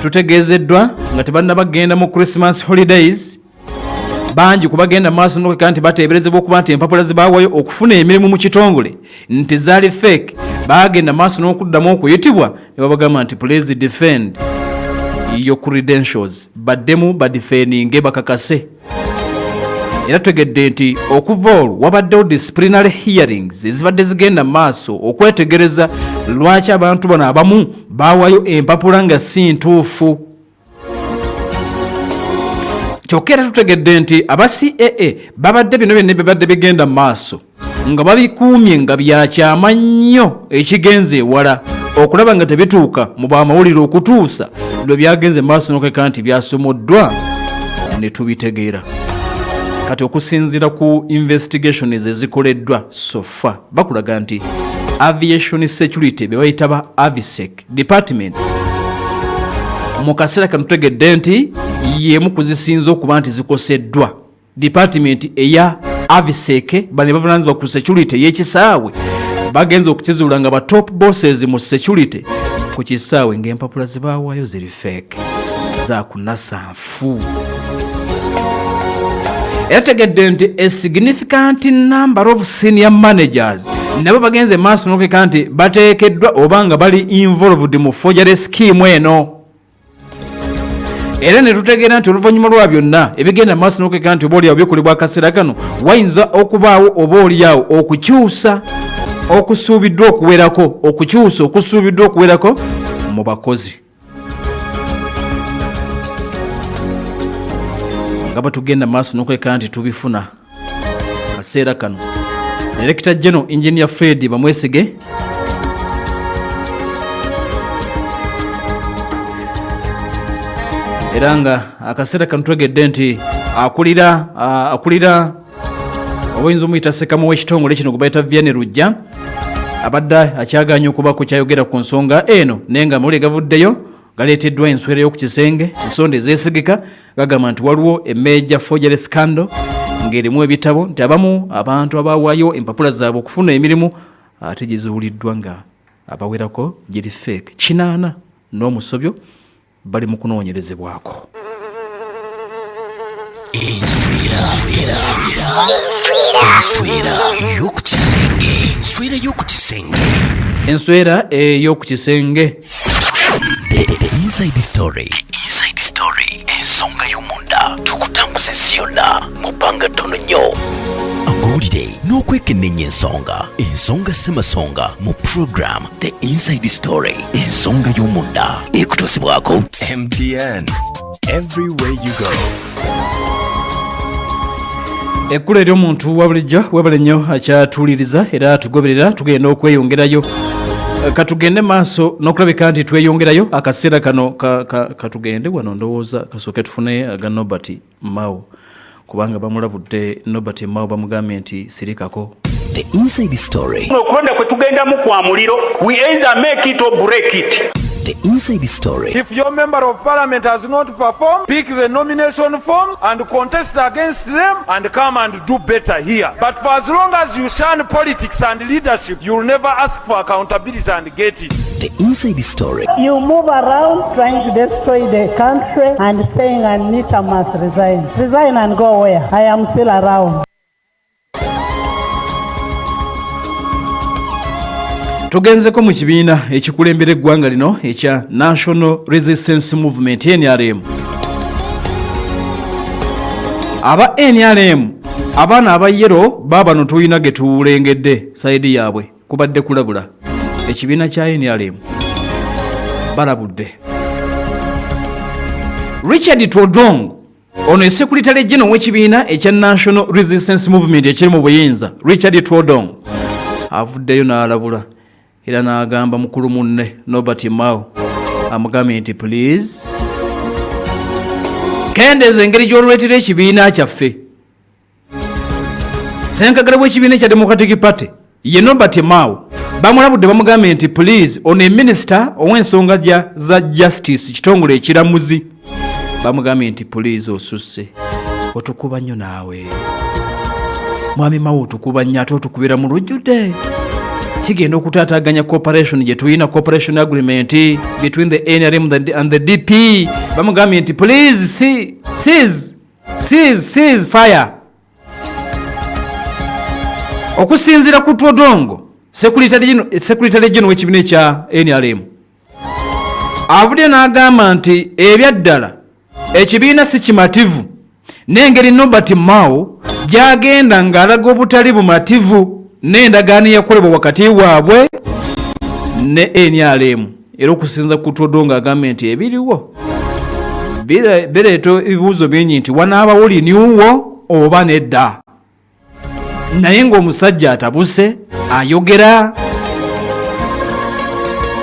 tutegezeddwa nga tebannabagenda mu Christmas holidays bangi kubagenda maaso n'okeka nti bateeberezebwa okuba nti empapula zibaawayo okufuna emirimu mu kitongole nti zaali fake bagenda maaso n'okuddamu okuyitibwa ne babagamba nti please defend your credentials baddemu badifendinge bakakase. Era tutegedde nti okuva olwo wabaddewo disciplinary hearings ezibadde zigenda maaso okwetegereza lwaki abantu bano abamu baawayo empapula nga si ntuufu. Kyokka era tutegedde nti aba CAA babadde bino byonna bibadde bigenda maaso nga babikuumye nga byakyama nnyo ekigenze ewala okulaba nga tebituuka mu bamawulire okutuusa lwe byagenze maaso n'okeka nti byasomoddwa ne tubitegeera. Kati okusinziira ku investigations ezikoleddwa sofa bakulaga nti aviation security be bayita ba AVISEC department mu kaseera kano tutegedde nti yemu kuzisinza okuba nti zikoseddwa. Department eya AVISEC bane bavunaanyizibwa ku security y'ekisaawe bagenze okukizuula nga ba top bosses mu security ku kisaawe ng'empapula zibaawayo ziri fake za kunasanfu. Yategedde nti a significant number of senior managers nabo bagenze maaso n'okeka nti bateekeddwa oba nga bali involved mu forgery scheme eno. Era ne tutegeera nti oluvannyuma lwa byonna ebigenda maaso n'okeka nti oba oliawo bikolebwa akaseera kano wayinza okubaawo oba oliawo okukyusa okusuubiddwa okuwerako mu bakozi. Nga batugenda maaso n'okweka nti tubifuna kaseera kano. Director General Engineer Fred Bamwesige era nga akaseera kano twegedde nti akulira obuyinza omuyita sekamu w'ekitongole kino gwe bayita Vianney Rujja abadde akyaganya okuba ku kyayogera ku nsonga eno naye nga amawulire gavuddeyo galeeteddwa enswera y'oku kisenge ensonda ezeesigika gagamba nti waliwo major forgery scandal ng'erimu ebitabo nti abamu abantu abaawayo empapula zaabwe okufuna emirimu ate gizuuliddwa nga abawerako giri fake 80 n'omusobyo bali mu kunoonyerezebwako. Enswera ey'oku kisenge. The inside story. Ensonga y'omunda tukutambuze ziyonna mu bbanga ttono nnyo. Amawulire n'okwekenneenya ensonga ssemasonga mu program The Inside Story ensonga y'omunda ekutuusibwako MTN everywhere you go. Ekkulu ery'omuntu wa bulijjo webale nnyo akyatuuliriza era tugoberera tugenda okweyongerayo. Katugende maaso n'okulabika nti tweyongerayo akaseera kano katugende wano ndowooza kasooke tufune aga Nobert Mao kubanga bamulabudde Nobert Mao bamugambye nti sirikako. The Inside Story. Okulonda kwe tugendamu kwa muliro we either make it or break it. The Inside Story. If your member of parliament has not performed, pick the nomination form and contest against them and come and do better here. But for as long as you shun politics and leadership, you will never ask for accountability and get it. The Inside Story. You move around trying to destroy the country and saying Anita must resign. Resign and go where? I am still around. Tugenzeko mu kibiina ekikulembera eggwanga lino ekya National Resistance Movement NRM. Aba NRM abaana abayero babano tuyina ge tuwulengedde saidi yaabwe kubadde kulabula ekibiina kya NRM balabudde. Richard Todong ono Secretary General w'ekibiina ekya National Resistance Movement ekiri mu buyinza. Richard Todong avuddeyo n'alabula era n'agamba mukulu munne Nobert Mao amugambye nti please kendeeza engeri gy'oluleetera ekibiina kyaffe. Ssenkagala w'ekibiina ekya Democratic Party ye Nobert Mao bamulabudde bamugambye nti please ono minisita ow'ensonga za justice kitongole ekiramuzi bamugambye nti please osusse otukuba nnyo naawe mwami Mao otukuba nnyo ate otukubira mu lujjudde kigenda okutaataganya cooperation gye tulina cooperation agreement between the NRM and the DP. Bamugambye nti please cease fire. Okusinziira ku Twodongo Secretary General w'ekibiina ekya NRM avudde n'agamba nti ebyaddala ekibiina si kimativu n'engeri Norbert Mao gy'agenda ng'alaga obutali bumativu n'endagaano yakolebwa wakati waabwe ne NRM. Era okusinza ku Twodongo agamba nti ebiriwo bireeta ebibuuzo bingi nti wanaabawo liniuwo oba nedda. Naye ng'omusajja atabuse ayogera.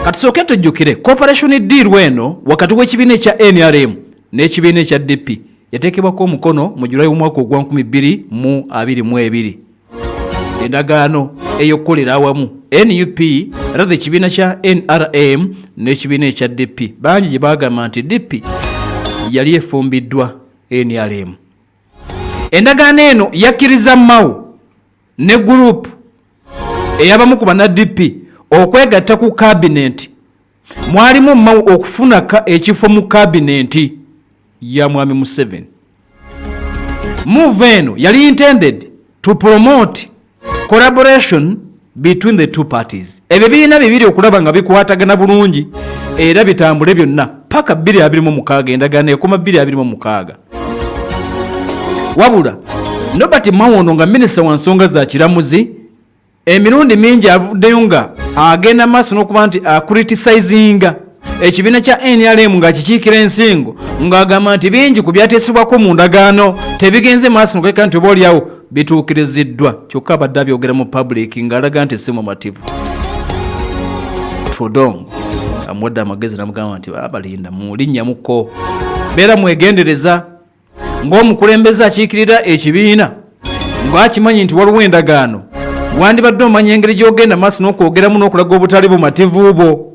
Katusooke tujjukire cooperation deal eno wakati w'ekibiina ekya NRM n'ekibiina ekya DP yateekebwako omukono mu Julayi w'omwaka ogwa 2022. Endagaano ey'okukolera awamu NUP rather ekibiina kya NRM n'ekibiina ekya DP bangi gye baagamba nti DP yali efumbiddwa NRM. Endagaano eno yakkiriza Mao ne group eyabamu ku bana DP okwegatta ku cabinet. Mwalimu Mao okufuna ekifo mu cabinet ya Mwami Museveni. Move eno yali intended to promote collaboration between the two parties. Ebibiina bibiri okulaba nga bikwatagana bulungi era bitambule byonna paka 2026 endagaano ekoma 2026. Wabula Norbert Mao ono nga minisita wa nsonga za kiramuzi emirundi mingi avuddeyo nga agenda maaso n'okuba nti acriticinga ekibiina kya NRM nga kikiikira ensingo ng'agamba nti bingi ku byateesebwako mu ndagaano tebigenze maaso n'okweka nti oba oliawo bituukiriziddwa. Kyokka abadde abyogera mu public ng'alaga nti si mumativu. Twodongo amuwadde amagezi n'amugamba nti abalinda mulinnya muko beera mwegendereza ng'omukulembeze akiikirira ekibiina ng'akimanyi nti waliwo endagaano wandibadde omanya engeri gy'ogenda maaso n'okwogeramu n'okulaga obutali bumativu bwo.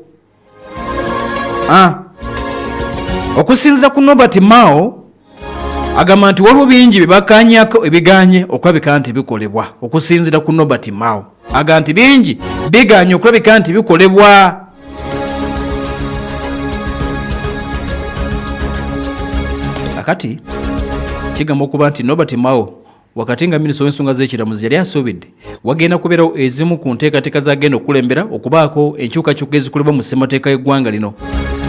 Okusinziira ku Norbert Mao agamba nti waliwo bingi bye bakanyako ebiganye okulabika nti bikolebwa. Okusinziira ku Norbert Mao agamba nti bingi biganye okulabika nti bikolebwa. Akati kigamba okuba nti Norbert Mao wakati nga minisita w'ensonga z'ekiramuzi yali asuubidde wagenda kubeerawo ezimu ku nteekateeka zagenda okulembera okubaako enkyukakyuka ezikolebwa mu ssemateeka y'eggwanga lino.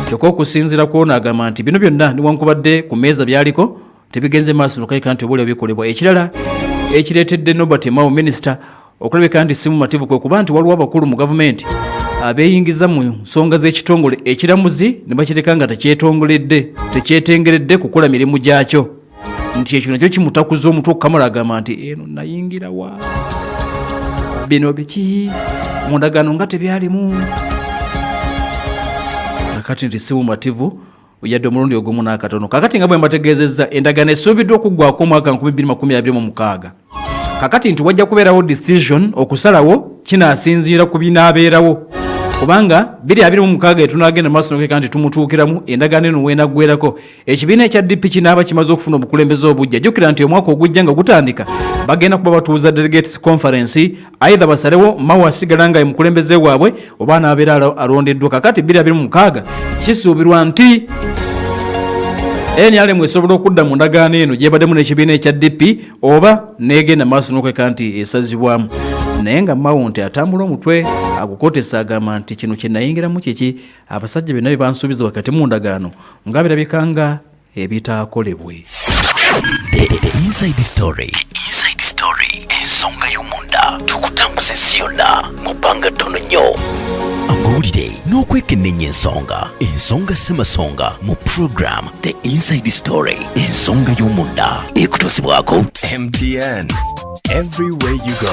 Kyokka okusinziira ku ono agamba nti bino byonna newankubadde ku mmeeza byaliko tebigenze maaso n'okulabika nti obaolyawo bikolebwa. Ekirala ekireetedde Norbert Mao minisita okulabika nti si mumativu kwe kuba nti waliwo abakulu mu gavumenti abeeyingiza mu nsonga z'ekitongole ekiramuzi ne bakireka nga tekyetengeredde kukola mirimu gyakyo. Nti ekyo nakyo kimutakuza omutwe okukamala agamba nti eno nayingira wa bino biki mu ndagaano nga tebyalimu. Kakati nti si mumativu yadde omulundi ogumu n'akatono. Kakati nga bwe mbategeezezza endagaano esuubiddwa okuggwako omwaka 2026. Kakati nti wajja kubeerawo decision okusalawo kinaasinziira ku binaabeerawo kubanga 2026 etunaagenda maaso n'okweka nti tumutuukiramu endagaano eno weenaggwerako ekibiina ekya DP kinaaba kimaze okufuna obukulembeze obujja. Jjukira nti omwaka ogujja nga gutandika bagenda kuba batuuza delegates conference either basalewo Mao asigala nga mukulembeze waabwe oba anaabeera alondeddwa. Kakati 2026 kisuubirwa nti NRM esobola okudda mu ndagaano eno gyebaddemu n'ekibiina ekya DP oba neegenda maaso n'okweka nti esazibwamu. Naye nga Mao nti atambula omutwe agukotesa agamba nti kino kye nayingiramu kiki abasajja byonna bye bansuubiza wakati mu ndagaano nga birabika nga ebitaakolebwe. The Inside Story. Inside Story. Ensonga y'omunda tukutambuze siyonna mu bbanga ttono nnyo. Amawulire n'okwekennenya ensonga ssemasonga mu program The Inside Story. Ensonga y'omunda ekutuusibwako MTN. Everywhere you go.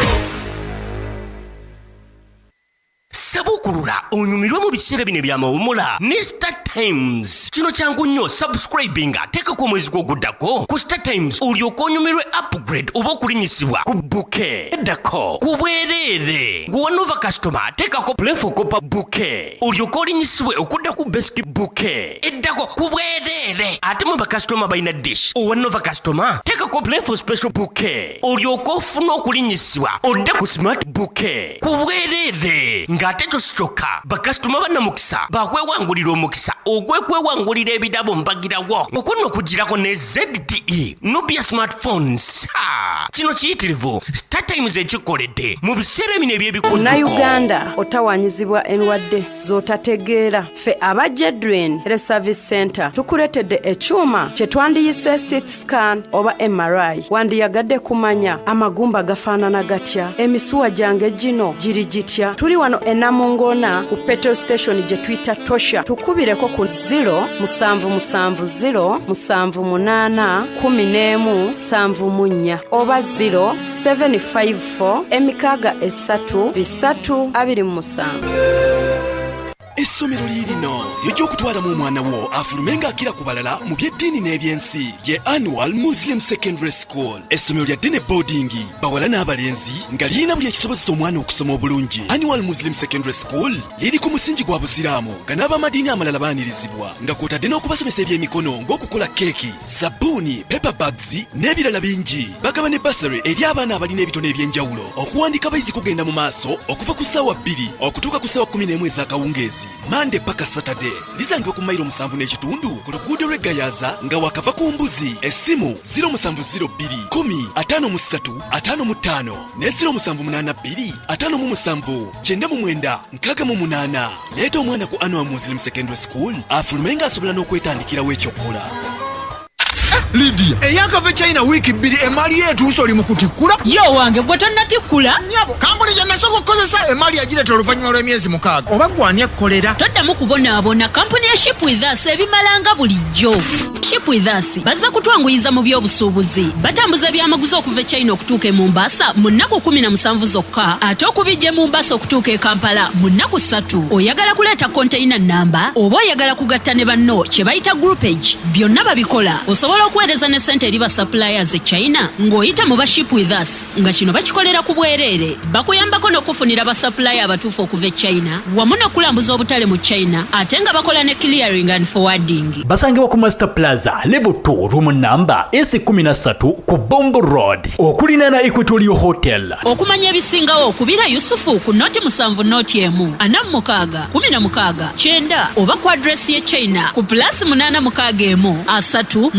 sabukulula onyumirwe mu biseera bino ebyamawumula ne Star Times. Kino kyangu nnyo subscribing teekako omwezi gwoguddako ku Star Times olyoka onyumirwe upgrade oba okulinyisibwa ku bouquet eddako ku bwereere. Gwe Nova customer teekako play for copper bouquet olyoka olinyisibwe okudda ku basic bouquet eddako ku bwereere. Ate mu bakasitoma balina dish owa Nova customer teekako play for special bouquet olyoka ofuna okulinyisibwa odde ku smart bouquet ku bwereere. Ng'ate kyo si kyokka bakasitoma bannamukisa bakwewangulira omukisa ogwekwewangulira ebirabo mbagirawo okuno okugirako ne ZTE Nubia smartphones. Kino kiyitirivu Star Times ekikoledde mu biseera bino eby'ebikutuko. Munnayuganda otawanyizibwa endwadde z'otategeera. Ffe aba Jedwin Service Center tukuletedde ekyuma kye twandiyise CT scan oba MRI. Wandiyagadde kumanya amagumba gafaanana gatya, emisuwa gyange gino giri gitya. Tuli wano e Namungona ku petrol station gye tuyita Tosha. Tukubireko ku 0780781174 oba 0754 Essomero lirino ly'okyokutwalamu omwana wo afulume ng'akira ku balala mu by'eddiini n'ebyensi ye Annual Muslim Secondary School. Essomero lya ddene boarding bawala n'abalenzi nga lirina buli ekisobozesa omwana okusoma obulungi. Annual Muslim Secondary School liri ku musingi gwa busiraamu nga n'abamadiini amalala baanirizibwa nga kw'otadde n'okubasomesa ebyemikono ng'okukola keeki, sabbuuni, paper bags n'ebirala bingi. Bagaba ne basari eri abaana abalina ebitone eby'enjawulo. Okuwandika abayizi kugenda mu maaso okuva ku ssaawa 2 okutuuka ku ssaawa 11 ez'akawungeezi. Monday paka Saturday lisangibwa ku mayiro 7 n'ekitundu ku luguudo lw'Egayaza nga wakava ku mbuzi. Essimu 0702 105355 ne 0782 579 968. Leeta omwana ku Annual Muslim Secondary School afulume ng'asobola n'okwetandikirawo ekyokola. Lydia, eyakava China wiki 2 emali yetuuse oli mu kutikkula? Yo wange gwe tonnatikkula? Nyabo, kampuni gye nasooka okukozesa emali yagireeta oluvannyuma lw'emyezi 6. Oba gwani ekkolera? Toddamu kubonaabona kampuni ya Ship With Us ebimalanga bulijjo. Ship With Us bazza kutwanguyiza mu by'obusuubuzi. Batambuza byamaguzi okuva China okutuuka e Mombasa mu nnaku 17 zokka. Ate okubijja Mombasa okutuuka e Kampala mu nnaku 3. Oyagala kuleeta container namba oba oyagala kugatta ne banno kye bayita groupage. Byonna babikola. Osobola okuweereza ne ssente eri ba suppliers e China ng'oyita mu ba Ship With Us nga kino bakikolera ku bwereere. Bakuyambako n'okufunira ba supplier abatuufu okuva e China wamu n'okulambuza obutale mu China ate nga bakola ne clearing and forwarding. Basangibwa ku Master Plaza level 2 room number S13 ku Bombo Road okulina na Equatorial Hotel. Okumanya ebisingawo okubira Yusufu ku noti 7 noti emu 46 16 9 oba ku address ye China ku +861 3 6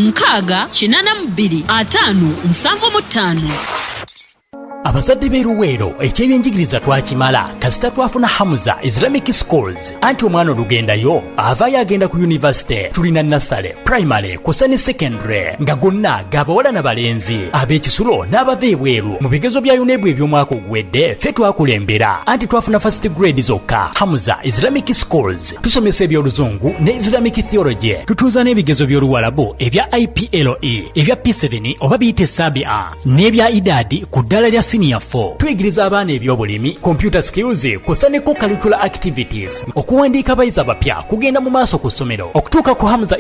82 5 75. Abazadde b'eruweero ekyebyenjigiriza twakimala kasita twafuna Hamza Islamic Schools anti omwana olugendayo avaayo agenda ku university. Tulina nasale primary kusa ne secondary nga gonna gabawala n'abalenzi ab'ekisulo n'abava ebweru mu bigezo bya UNEB eby'omwaka oguwedde ffe twakulembera anti twafuna first grade zokka. Hamza Islamic Schools tusomesa ebyoluzungu ne Islamic theology. Tutuuza n'ebigezo by'oluwalabu ebya IPLE ebya P7 oba biyite Sabia n'ebya idadi ku ddala lya senior 4. Tuyigiriza abaana ebyobulimi, computer skills kusa ne co-curricular activities. Okuwandiika abayizi abapya kugenda mu maaso ku ssomero okutuuka ku Hamza